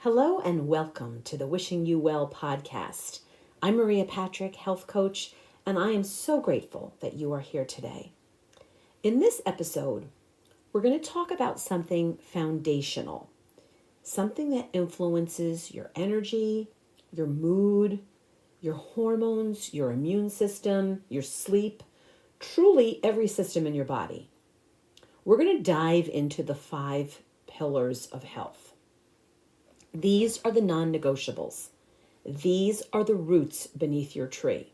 Hello and welcome to the Wishing You Well podcast. I'm Maria Patrick, health coach, and I am so grateful that you are here today. In this episode, we're going to talk about something foundational, something that influences your energy, your mood, your hormones, your immune system, your sleep, truly every system in your body. We're going to dive into the 5 pillars of health. These are the non-negotiables. These are the roots beneath your tree.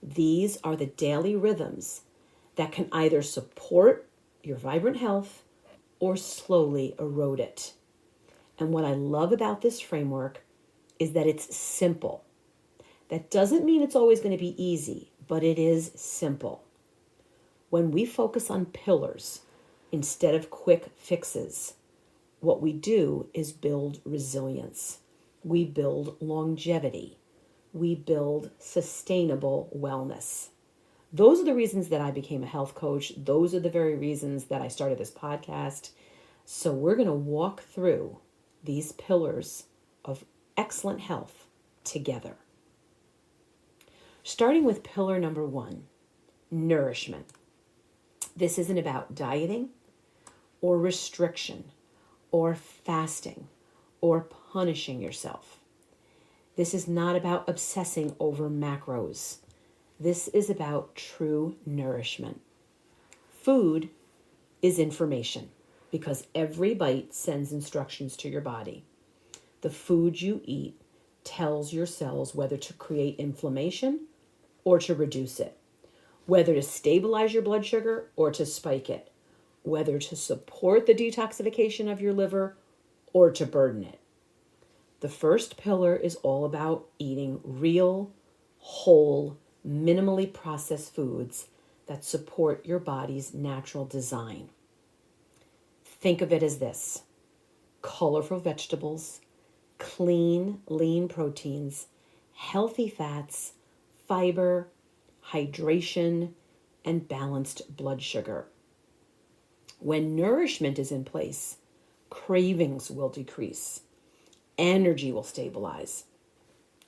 These are the daily rhythms that can either support your vibrant health or slowly erode it. And what I love about this framework is that it's simple. That doesn't mean it's always going to be easy, but it is simple. When we focus on pillars instead of quick fixes, what we do is build resilience. We build longevity. We build sustainable wellness. Those are the reasons that I became a health coach. Those are the very reasons that I started this podcast. So we're going to walk through these pillars of excellent health together. Starting with pillar number 1, nourishment. This isn't about dieting or restriction or fasting, or punishing yourself. This is not about obsessing over macros. This is about true nourishment. Food is information because every bite sends instructions to your body. The food you eat tells your cells whether to create inflammation or to reduce it, whether to stabilize your blood sugar or to spike it, whether to support the detoxification of your liver or to burden it. The first pillar is all about eating real, whole, minimally processed foods that support your body's natural design. Think of it as this: colorful vegetables, clean, lean proteins, healthy fats, fiber, hydration, and balanced blood sugar. When nourishment is in place, cravings will decrease, energy will stabilize,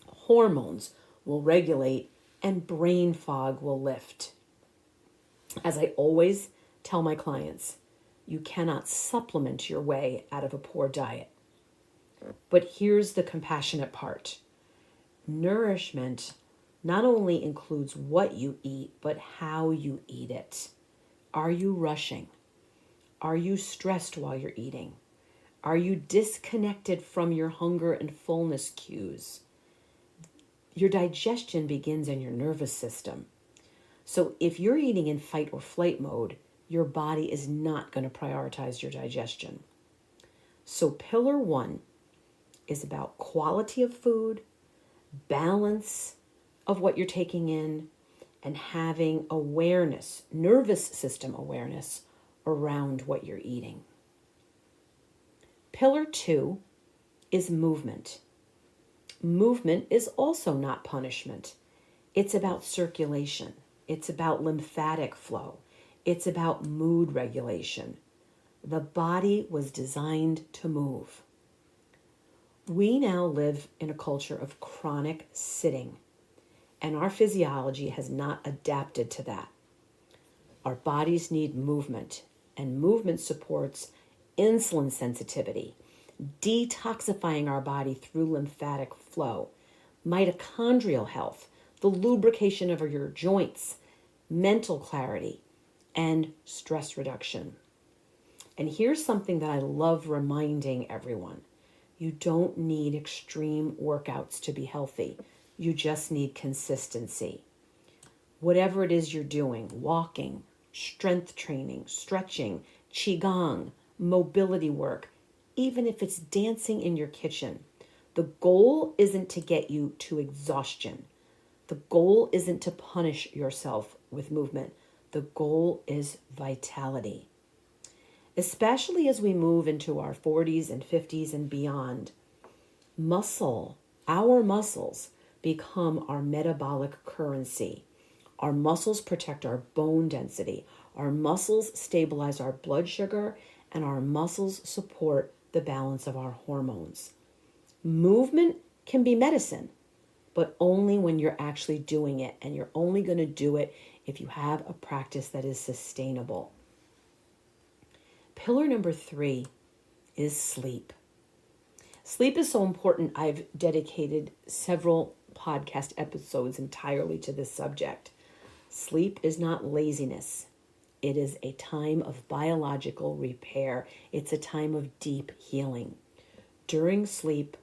hormones will regulate, and brain fog will lift. As I always tell my clients, you cannot supplement your way out of a poor diet. But here's the compassionate part. Nourishment not only includes what you eat, but how you eat it. Are you rushing? Are you stressed while you're eating? Are you disconnected from your hunger and fullness cues? Your digestion begins in your nervous system. So if you're eating in fight or flight mode, your body is not going to prioritize your digestion. So pillar 1 is about quality of food, balance of what you're taking in, and having awareness, nervous system awareness around what you're eating. Pillar 2 is movement. Movement is also not punishment. It's about circulation. It's about lymphatic flow. It's about mood regulation. The body was designed to move. We now live in a culture of chronic sitting, and our physiology has not adapted to that. Our bodies need movement, and movement supports insulin sensitivity, detoxifying our body through lymphatic flow, mitochondrial health, the lubrication of your joints, mental clarity, and stress reduction. And here's something that I love reminding everyone. You don't need extreme workouts to be healthy. You just need consistency. Whatever it is you're doing, walking, strength training, stretching, qigong, mobility work, even if it's dancing in your kitchen, the goal isn't to get you to exhaustion. The goal isn't to punish yourself with movement. The goal is vitality. Especially as we move into our 40s and 50s and beyond, our muscles become our metabolic currency. Our muscles protect our bone density. Our muscles stabilize our blood sugar, and our muscles support the balance of our hormones. Movement can be medicine, but only when you're actually doing it. And you're only going to do it if you have a practice that is sustainable. Pillar number 3 is sleep. Sleep is so important. I've dedicated several podcast episodes entirely to this subject. Sleep is not laziness. It is a time of biological repair. It's a time of deep healing. During sleep,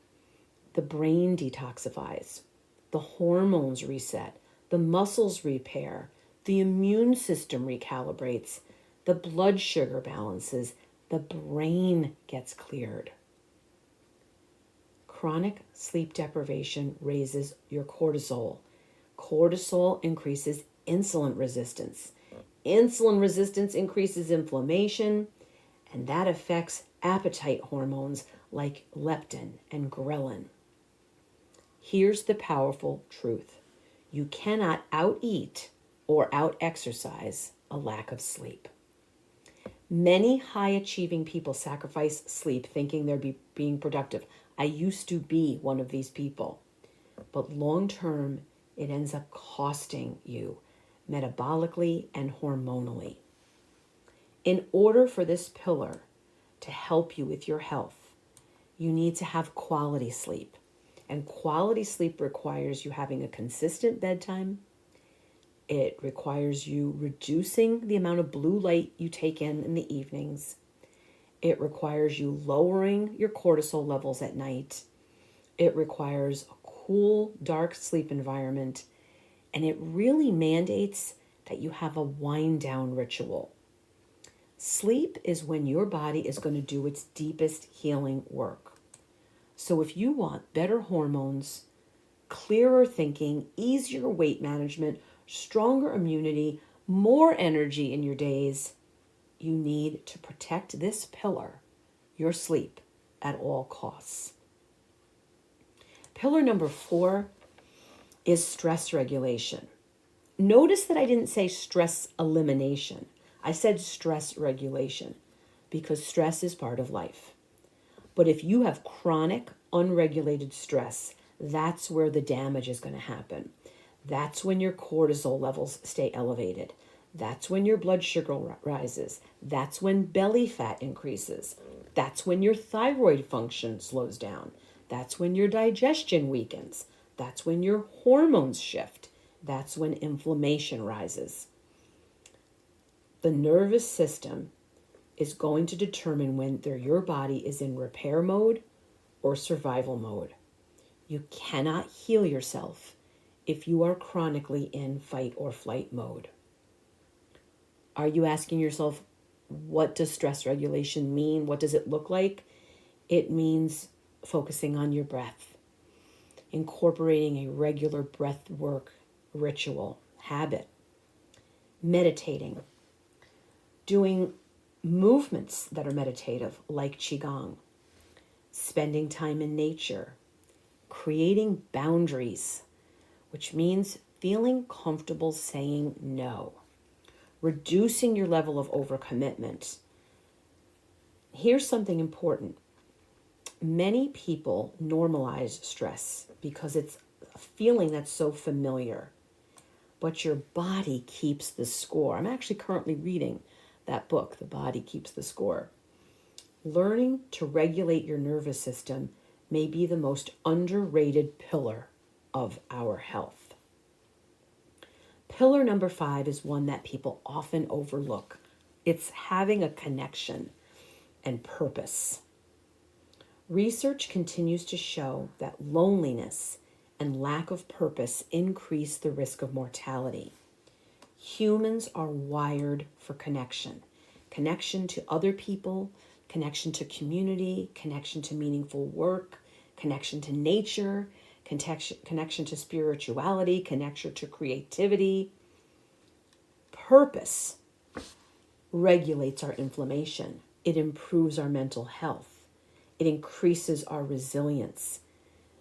the brain detoxifies, the hormones reset, the muscles repair, the immune system recalibrates, the blood sugar balances, the brain gets cleared. Chronic sleep deprivation raises your cortisol. Cortisol increases insulin resistance. Insulin resistance increases inflammation, and that affects appetite hormones like leptin and ghrelin. Here's the powerful truth. You cannot out-eat or out-exercise a lack of sleep. Many high-achieving people sacrifice sleep thinking they're being productive. I used to be one of these people. But long-term, it ends up costing you metabolically and hormonally. In order for this pillar to help you with your health, you need to have quality sleep. And quality sleep requires you having a consistent bedtime. It requires you reducing the amount of blue light you take in the evenings. It requires you lowering your cortisol levels at night. It requires a cool, dark sleep environment. And it really mandates that you have a wind down ritual. Sleep is when your body is going to do its deepest healing work. So if you want better hormones, clearer thinking, easier weight management, stronger immunity, more energy in your days, you need to protect this pillar, your sleep, at all costs. Pillar number 4 is stress regulation. Notice that I didn't say stress elimination. I said stress regulation because stress is part of life. But if you have chronic, unregulated stress, that's where the damage is going to happen. That's when your cortisol levels stay elevated. That's when your blood sugar rises. That's when belly fat increases. That's when your thyroid function slows down. That's when your digestion weakens. That's when your hormones shift. That's when inflammation rises. The nervous system is going to determine whether your body is in repair mode or survival mode. You cannot heal yourself if you are chronically in fight or flight mode. Are you asking yourself, what does stress regulation mean? What does it look like? It means focusing on your breath, incorporating a regular breath work ritual, habit, meditating, doing movements that are meditative like Qigong, spending time in nature, creating boundaries, which means feeling comfortable saying no, reducing your level of overcommitment. Here's something important. Many people normalize stress because it's a feeling that's so familiar, but your body keeps the score. I'm actually currently reading that book, The Body Keeps the Score. Learning to regulate your nervous system may be the most underrated pillar of our health. Pillar number 5 is one that people often overlook. It's having a connection and purpose. Research continues to show that loneliness and lack of purpose increase the risk of mortality. Humans are wired for connection. Connection to other people, connection to community, connection to meaningful work, connection to nature, connection to spirituality, connection to creativity. Purpose regulates our inflammation. It improves our mental health. It increases our resilience.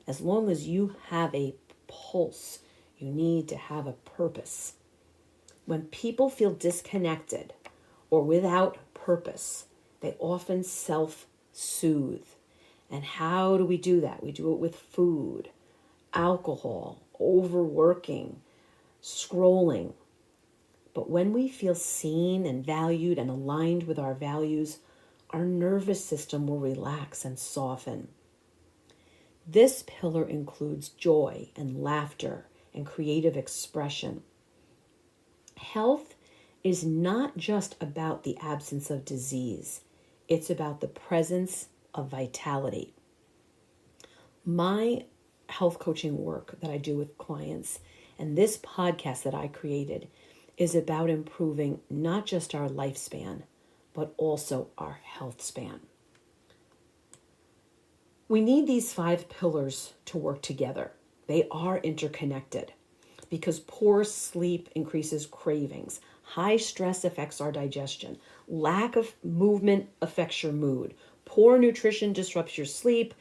As long as you have a pulse, you need to have a purpose. When people feel disconnected or without purpose, they often self-soothe. And how do we do that? We do it with food, alcohol, overworking, scrolling. But when we feel seen and valued and aligned with our values, our nervous system will relax and soften. This pillar includes joy and laughter and creative expression. Health is not just about the absence of disease. It's about the presence of vitality. My health coaching work that I do with clients and this podcast that I created is about improving not just our lifespan, but also our health span. We need these 5 pillars to work together. They are interconnected because poor sleep increases cravings. High stress affects our digestion. Lack of movement affects your mood. Poor nutrition disrupts your sleep.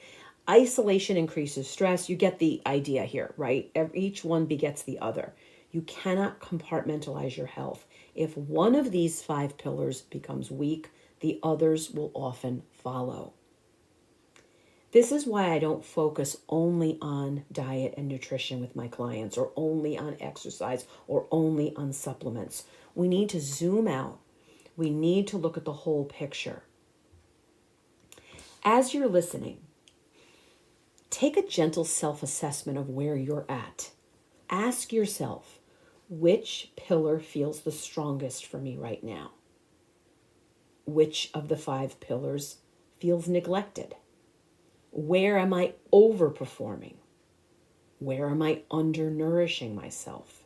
Isolation increases stress. You get the idea here, right? Each one begets the other. You cannot compartmentalize your health. If one of these 5 pillars becomes weak, the others will often follow. This is why I don't focus only on diet and nutrition with my clients, or only on exercise, or only on supplements. We need to zoom out. We need to look at the whole picture. As you're listening, take a gentle self-assessment of where you're at. Ask yourself, which pillar feels the strongest for me right now? Which of the 5 pillars feels neglected? Where am I overperforming? Where am I undernourishing myself?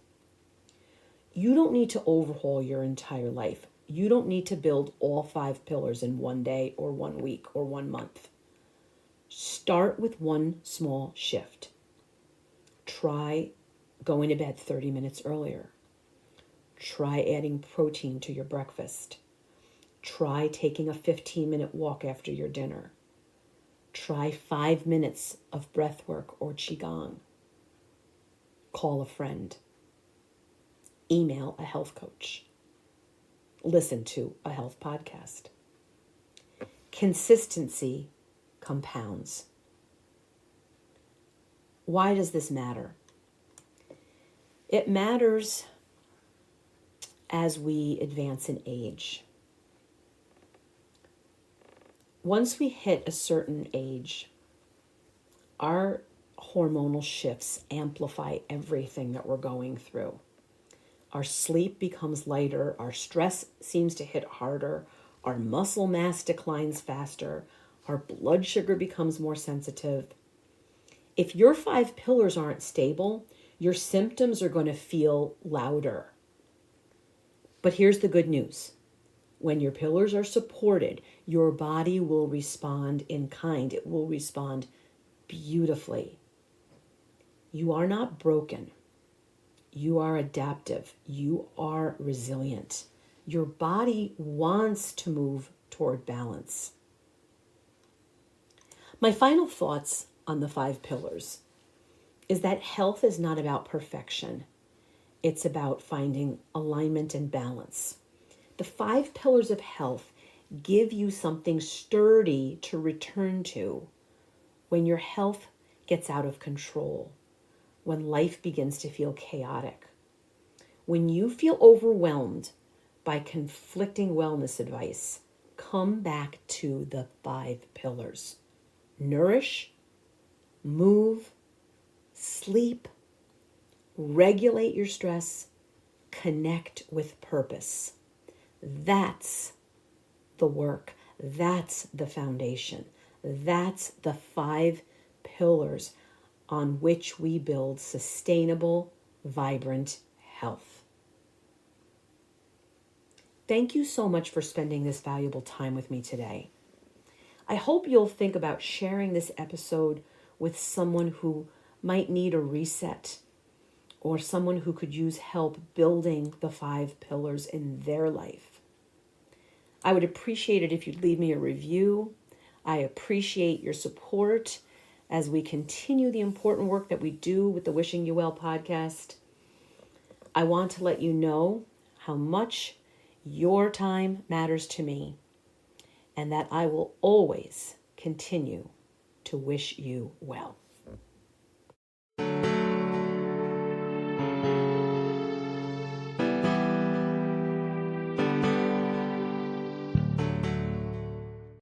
You don't need to overhaul your entire life. You don't need to build all 5 pillars in one day or 1 week or 1 month. Start with one small shift. Try going to bed 30 minutes earlier. Try adding protein to your breakfast. Try taking a 15-minute walk after your dinner. Try 5 minutes of breath work or qigong. Call a friend. Email a health coach. Listen to a health podcast. Consistency compounds. Why does this matter? It matters as we advance in age. Once we hit a certain age, our hormonal shifts amplify everything that we're going through. Our sleep becomes lighter, our stress seems to hit harder, our muscle mass declines faster, our blood sugar becomes more sensitive. If your 5 pillars aren't stable, your symptoms are going to feel louder. But here's the good news. When your pillars are supported, your body will respond in kind. It will respond beautifully. You are not broken. You are adaptive. You are resilient. Your body wants to move toward balance. My final thoughts on the 5 pillars is that health is not about perfection. It's about finding alignment and balance. The 5 pillars of health give you something sturdy to return to when your health gets out of control, when life begins to feel chaotic, when you feel overwhelmed by conflicting wellness advice. Come back to the 5 pillars. Nourish, move, sleep, regulate your stress, connect with purpose. That's the work. That's the foundation. That's the 5 pillars on which we build sustainable, vibrant health. Thank you so much for spending this valuable time with me today. I hope you'll think about sharing this episode with someone who might need a reset, or someone who could use help building the 5 pillars in their life. I would appreciate it if you'd leave me a review. I appreciate your support as we continue the important work that we do with the Wishing You Well podcast. I want to let you know how much your time matters to me, and that I will always continue to wish you well.